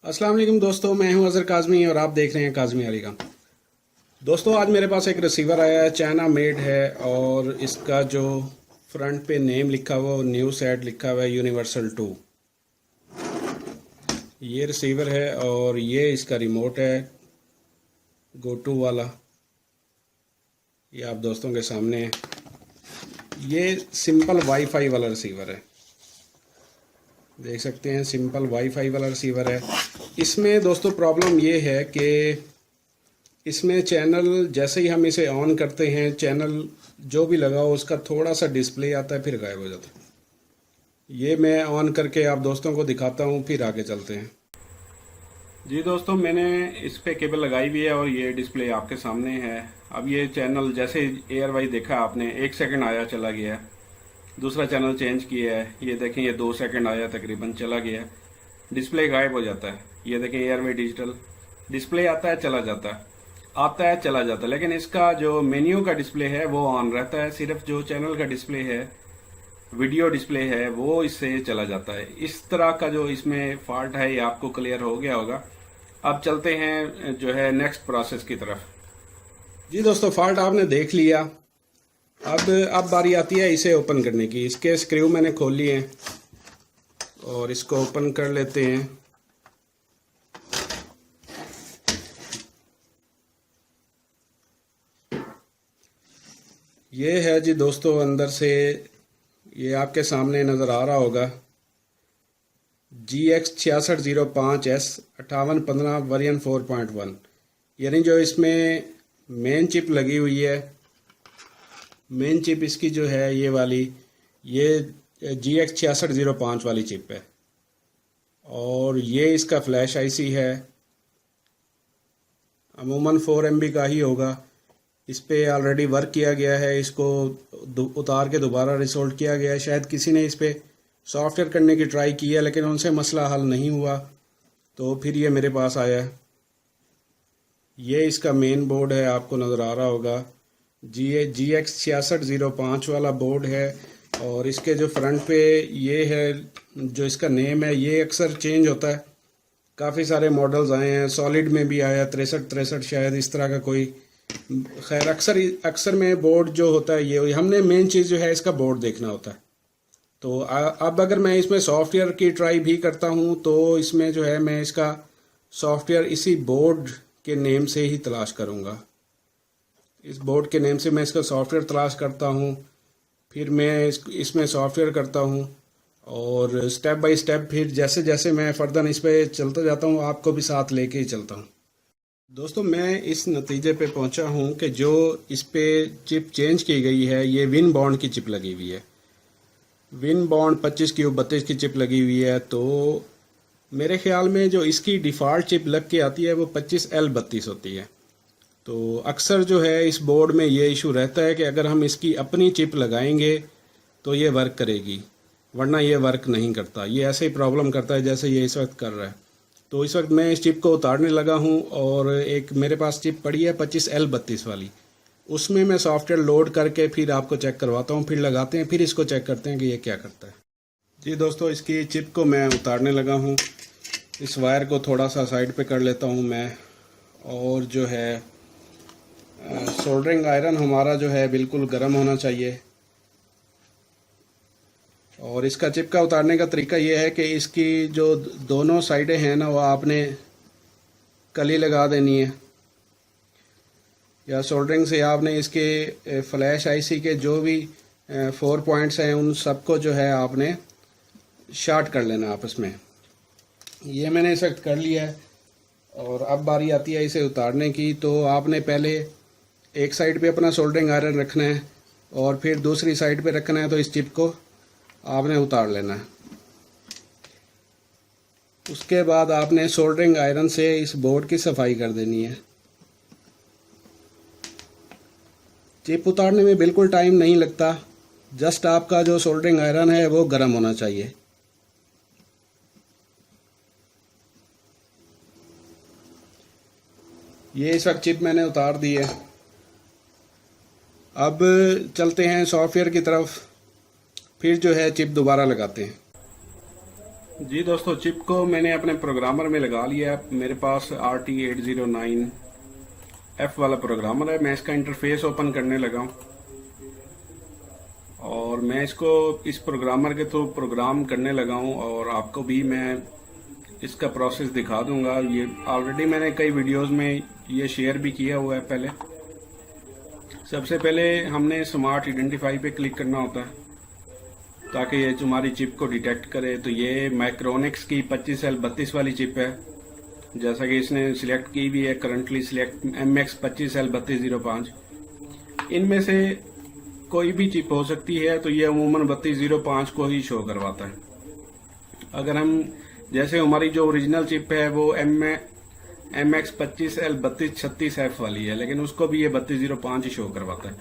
अस्सलाम वालेकुम दोस्तों, मैं हूं अज़हर काज़मी और आप देख रहे हैं काज़मी अलीगम। दोस्तों, आज मेरे पास एक रिसीवर आया है, चाइना मेड है और इसका जो फ्रंट पे नेम लिखा हुआ है, न्यू सेट लिखा हुआ है यूनिवर्सल 2। ये रिसीवर है और ये इसका रिमोट है गो टू वाला। ये आप दोस्तों के सामने है। ये सिंपल वाईफाई वाला रिसीवर है, देख सकते हैं, सिंपल वाईफाई वाला रिसीवर है। इसमें दोस्तों प्रॉब्लम ये है कि इसमें चैनल जैसे ही हम इसे ऑन करते हैं, चैनल जो भी लगा हो उसका थोड़ा सा डिस्प्ले आता है, फिर गायब हो जाता है। ये मैं ऑन करके आप दोस्तों को दिखाता हूँ, फिर आगे चलते हैं। जी दोस्तों, मैंने इस पे केबल लगाई हुई है और ये डिस्प्ले आपके सामने है। अब ये चैनल जैसे एयर वाइज देखा आपने, 1 सेकंड आया चला गया, दूसरा चैनल चेंज किया है, ये देखें ये 2 सेकंड आया तकरीबन चला गया, डिस्प्ले गायब हो जाता है। ये देखें एयरवे डिजिटल डिस्प्ले आता है चला जाता है, आता है चला जाता है, लेकिन इसका जो मेन्यू का डिस्प्ले है वो ऑन रहता है। सिर्फ जो चैनल का डिस्प्ले है, वीडियो डिस्प्ले है, वो इससे चला जाता है। इस तरह का जो इसमें फॉल्ट है ये आपको क्लियर हो गया होगा। अब चलते हैं जो है नेक्स्ट प्रोसेस की तरफ। जी दोस्तों, फॉल्ट आपने देख लिया। अब बारी आती है इसे ओपन करने की। इसके स्क्रू मैंने खोल लिए हैं और इसको ओपन कर लेते हैं। ये है जी दोस्तों, अंदर से ये आपके सामने नज़र आ रहा होगा, GX6605S 5815 वर्जन 4.1, यानी जो इसमें मेन चिप लगी हुई है। मेन चिप इसकी जो है ये वाली, ये GX6605 वाली चिप है और ये इसका फ्लैश आईसी है। अमूमन 4 MB का ही होगा। इस पे ऑलरेडी वर्क किया गया है, इसको उतार के दोबारा रिसोल्ट किया गया है। शायद किसी ने इस पे सॉफ्टवेयर करने की ट्राई की है, लेकिन उनसे मसला हल नहीं हुआ, तो फिर ये मेरे पास आया है। ये इसका मेन बोर्ड है, आपको नज़र आ रहा होगा, GX6605 वाला बोर्ड है। और इसके जो फ्रंट पे ये है, जो इसका नेम है, ये अक्सर चेंज होता है। काफ़ी सारे मॉडल्स आए हैं, सॉलिड में भी आया 6363 शायद, इस तरह का कोई। खैर, अक्सर में बोर्ड जो होता है ये, हमने मेन चीज़ जो है इसका बोर्ड देखना होता है। तो अब अगर मैं इसमें सॉफ्टवेयर की ट्राई भी करता हूँ तो इसमें जो है मैं इसका सॉफ्टवेयर इसी बोर्ड के नेम से ही तलाश करूँगा। इस बोर्ड के नेम से मैं इसका सॉफ्टवेयर तलाश करता हूँ, फिर मैं इसमें सॉफ्टवेयर करता हूँ और स्टेप बाय स्टेप फिर जैसे जैसे मैं फर्दर इस पर चलता जाता हूँ, आपको भी साथ लेके ही चलता हूँ। दोस्तों, मैं इस नतीजे पे पहुंचा हूं कि जो इस पे चिप चेंज की गई है, ये विन बॉन्ड की चिप लगी हुई है। विन बॉन्ड 25Q32 की चिप लगी हुई है। तो मेरे ख्याल में जो इसकी डिफ़ॉल्ट चिप लग के आती है वो 25L32 होती है। तो अक्सर जो है इस बोर्ड में ये इशू रहता है कि अगर हम इसकी अपनी चिप लगाएंगे तो ये वर्क करेगी, वरना ये वर्क नहीं करता। ये ऐसे ही प्रॉब्लम करता है जैसे ये इस वक्त कर रहा है। तो इस वक्त मैं इस चिप को उतारने लगा हूं और एक मेरे पास चिप पड़ी है 25L32 वाली, उसमें मैं सॉफ्टवेयर लोड करके फिर आपको चेक करवाता हूं, फिर लगाते हैं, फिर इसको चेक करते हैं कि ये क्या करता है। जी दोस्तों, इसकी चिप को मैं उतारने लगा हूं। इस वायर को थोड़ा सा साइड पे कर लेता हूं मैं, और जो है सोल्डरिंग आयरन हमारा जो है बिल्कुल गर्म होना चाहिए। और इसका चिप का उतारने का तरीका ये है कि इसकी जो दोनों साइडें हैं ना, वो आपने कली लगा देनी है, या सोल्डरिंग से आपने इसके फ्लैश आईसी के जो भी 4 पॉइंट्स हैं उन सबको जो है आपने शॉर्ट कर लेना आपस में। ये मैंने इस वक्त कर लिया है और अब बारी आती है इसे उतारने की। तो आपने पहले एक साइड पे अपना सोल्डरिंग आयरन रखना है और फिर दूसरी साइड पे रखना है, तो इस चिप को आपने उतार लेना है। उसके बाद आपने सोल्डरिंग आयरन से इस बोर्ड की सफाई कर देनी है। चिप उतारने में बिल्कुल टाइम नहीं लगता, जस्ट आपका जो सोल्डरिंग आयरन है वो गर्म होना चाहिए। ये इस वक्त चिप मैंने उतार दी है। अब चलते हैं सॉफ्टवेयर की तरफ, फिर जो है चिप दोबारा लगाते हैं। जी दोस्तों, चिप को मैंने अपने प्रोग्रामर में लगा लिया है। मेरे पास RT809F वाला प्रोग्रामर है। मैं इसका इंटरफेस ओपन करने लगा हूँ और मैं इसको इस प्रोग्रामर के थ्रू प्रोग्राम करने लगा हूँ और आपको भी मैं इसका प्रोसेस दिखा दूंगा। ये ऑलरेडी मैंने कई वीडियोस में ये शेयर भी किया हुआ है पहले। सबसे पहले हमने स्मार्ट आइडेंटिफाई पे क्लिक करना होता है ताकि ये तुम्हारी चिप को डिटेक्ट करे। तो ये माइक्रोनिक्स की 25L32 वाली चिप है, जैसा कि इसने सिलेक्ट की भी है। Currently select MX 25L3205। इनमें से कोई भी चिप हो सकती है, तो ये अमूमन 3205 को ही शो करवाता है। अगर हम जैसे हमारी जो ओरिजिनल चिप है वो MX 25L3236F वाली है, लेकिन उसको भी ये 3205 ही शो करवाता है।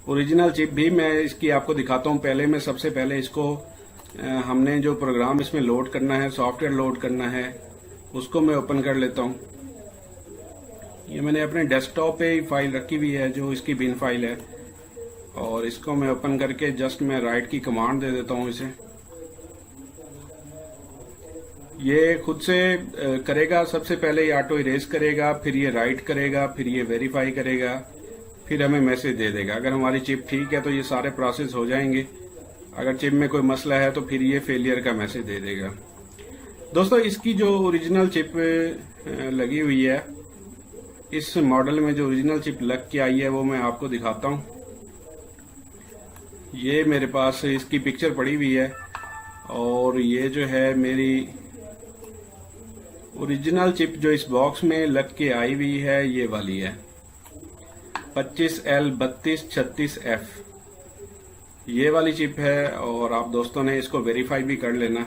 ओरिजिनल चिप भी मैं इसकी आपको दिखाता हूँ। पहले मैं सबसे पहले इसको हमने जो प्रोग्राम इसमें लोड करना है, सॉफ्टवेयर लोड करना है, उसको मैं ओपन कर लेता हूँ। ये मैंने अपने डेस्कटॉप पे ही फाइल रखी हुई है जो इसकी बिन फाइल है, और इसको मैं ओपन करके जस्ट मैं राइट की कमांड दे देता हूँ इसे। ये खुद से करेगा। सबसे पहले ये ऑटो इरेज करेगा, फिर ये राइट करेगा, फिर ये वेरीफाई करेगा, फिर हमें मैसेज दे देगा। अगर हमारी चिप ठीक है तो ये सारे प्रोसेस हो जाएंगे। अगर चिप में कोई मसला है तो फिर ये फेलियर का मैसेज दे देगा। दोस्तों, इसकी जो ओरिजिनल चिप लगी हुई है, इस मॉडल में जो ओरिजिनल चिप लग के आई है वो मैं आपको दिखाता हूँ। ये मेरे पास इसकी पिक्चर पड़ी हुई है और ये जो है मेरी ओरिजिनल चिप जो इस बॉक्स में लग के आई हुई है ये वाली है 25L3236F। ये वाली चिप है और आप दोस्तों ने इसको वेरीफाई भी कर लेना।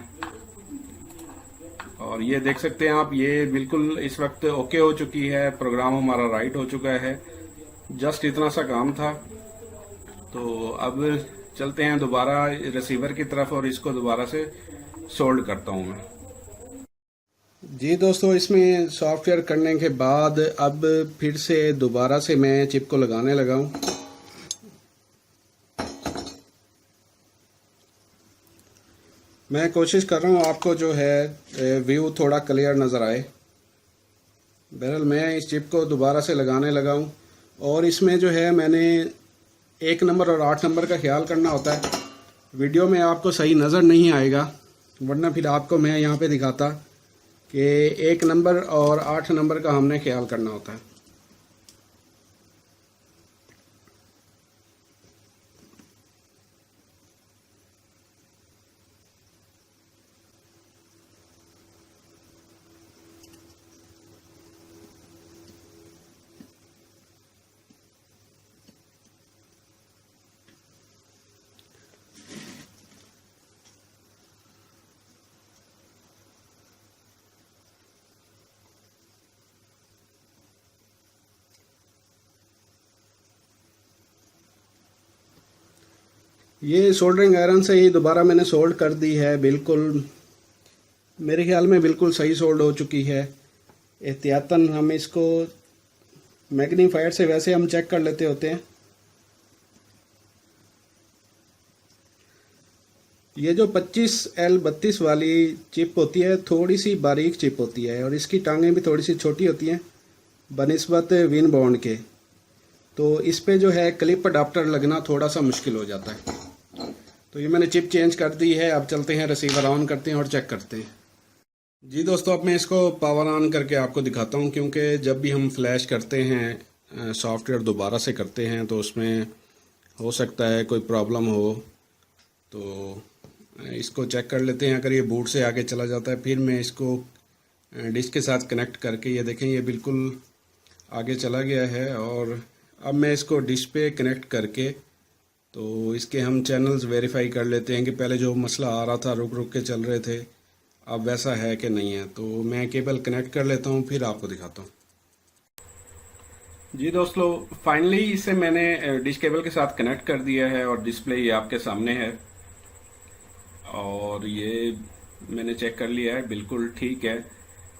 और ये देख सकते हैं आप, ये बिल्कुल इस वक्त ओके हो चुकी है। प्रोग्राम हमारा राइट हो चुका है। जस्ट इतना सा काम था। तो अब चलते हैं दोबारा रिसीवर की तरफ और इसको दोबारा से सोल्ड करता हूं मैं। जी दोस्तों, इसमें सॉफ्टवेयर करने के बाद अब फिर से दोबारा से मैं चिप को लगाने लगा हूं। मैं कोशिश कर रहा हूं आपको जो है व्यू थोड़ा क्लियर नज़र आए। बहरहाल मैं इस चिप को दोबारा से लगाने लगा हूं और इसमें जो है मैंने 1 नंबर और 8 नंबर का ख्याल करना होता है। वीडियो में आपको सही नज़र नहीं आएगा, वरना फिर आपको मैं यहाँ पे दिखाता कि 1 नंबर और 8 नंबर का हमने ख्याल करना होता है। ये सोल्डरिंग आयरन से ही दोबारा मैंने सोल्ड कर दी है। बिल्कुल मेरे ख्याल में बिल्कुल सही सोल्ड हो चुकी है। एहतियातन हम इसको मैग्नीफायर से वैसे हम चेक कर लेते होते हैं। ये जो 25L32 वाली चिप होती है थोड़ी सी बारीक चिप होती है और इसकी टांगें भी थोड़ी सी छोटी होती हैं बनिस्बत विन बाउंड के। तो इस पे जो है क्लिप अडाप्टर लगना थोड़ा सा मुश्किल हो जाता है। तो ये मैंने चिप चेंज कर दी है। अब चलते हैं रिसीवर ऑन करते हैं और चेक करते हैं। जी दोस्तों, अब मैं इसको पावर ऑन करके आपको दिखाता हूँ, क्योंकि जब भी हम फ्लैश करते हैं सॉफ्टवेयर दोबारा से करते हैं तो उसमें हो सकता है कोई प्रॉब्लम हो। तो इसको चेक कर लेते हैं। अगर ये बूट से आगे चला जाता है फिर मैं इसको डिस्क के साथ कनेक्ट करके, ये देखें ये बिल्कुल आगे चला गया है। और अब मैं इसको डिस्क पे कनेक्ट करके तो इसके हम चैनल्स वेरीफाई कर लेते हैं कि पहले जो मसला आ रहा था रुक रुक के चल रहे थे, अब वैसा है कि नहीं है। तो मैं केबल कनेक्ट कर लेता हूँ फिर आपको दिखाता हूँ। जी दोस्तों, फाइनली इसे मैंने डिश केबल के साथ कनेक्ट कर दिया है और डिस्प्ले ये आपके सामने है। और ये मैंने चेक कर लिया है, बिल्कुल ठीक है।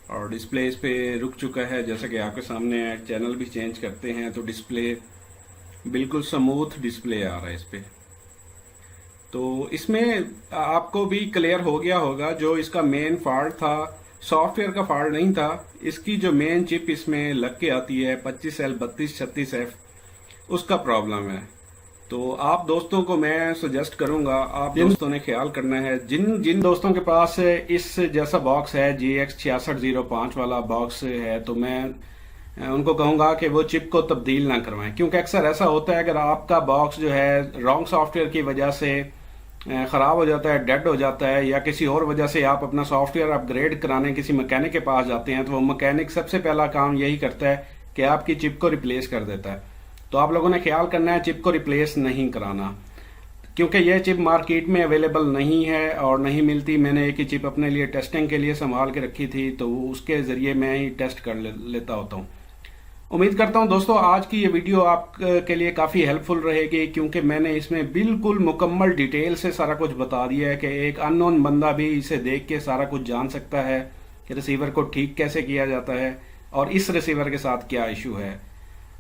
और डिस्प्ले इस पे रुक चुका है जैसा कि आपके सामने है। चैनल भी चेंज करते हैं तो डिस्प्ले बिल्कुल स्मूथ डिस्प्ले आ रहा है इस पे। तो इसमें आपको भी क्लियर हो गया होगा, जो इसका मेन फॉल्ट था सॉफ्टवेयर का फॉल्ट नहीं था, इसकी जो मेन चिप इसमें लग के आती है 25L 3236F, उसका प्रॉब्लम है। तो आप दोस्तों को मैं सजेस्ट करूंगा, आप दोस्तों ने ख्याल करना है, जिन जिन दोस्तों के पास इस जैसा बॉक्स है GX6605 वाला बॉक्स है, तो मैं उनको कहूंगा कि वो चिप को तब्दील ना करवाएं, क्योंकि अक्सर ऐसा होता है अगर आपका बॉक्स जो है रॉन्ग सॉफ्टवेयर की वजह से ख़राब हो जाता है, डेड हो जाता है, या किसी और वजह से आप अपना सॉफ्टवेयर अपग्रेड कराने किसी मैकेनिक के पास जाते हैं, तो वो मैकेनिक सबसे पहला काम यही करता है कि आपकी चिप को रिप्लेस कर देता है। तो आप लोगों ने ख्याल करना है चिप को रिप्लेस नहीं कराना, क्योंकि यह चिप मार्केट में अवेलेबल नहीं है और नहीं मिलती। मैंने एक ही चिप अपने लिए टेस्टिंग के लिए संभाल के रखी थी, तो उसके ज़रिए मैं ही टेस्ट कर लेता होता हूँ। उम्मीद करता हूँ दोस्तों आज की ये वीडियो आप के लिए काफ़ी हेल्पफुल रहेगी, क्योंकि मैंने इसमें बिल्कुल मुकम्मल डिटेल से सारा कुछ बता दिया है कि एक अननोन बंदा भी इसे देख के सारा कुछ जान सकता है कि रिसीवर को ठीक कैसे किया जाता है और इस रिसीवर के साथ क्या इशू है।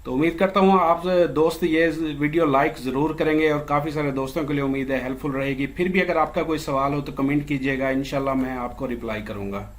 तो उम्मीद करता हूँ आप दोस्त ये वीडियो लाइक ज़रूर करेंगे और काफ़ी सारे दोस्तों के लिए उम्मीद है हेल्पफुल रहेगी। फिर भी अगर आपका कोई सवाल हो तो कमेंट कीजिएगा, इंशाल्लाह मैं आपको रिप्लाई करूँगा।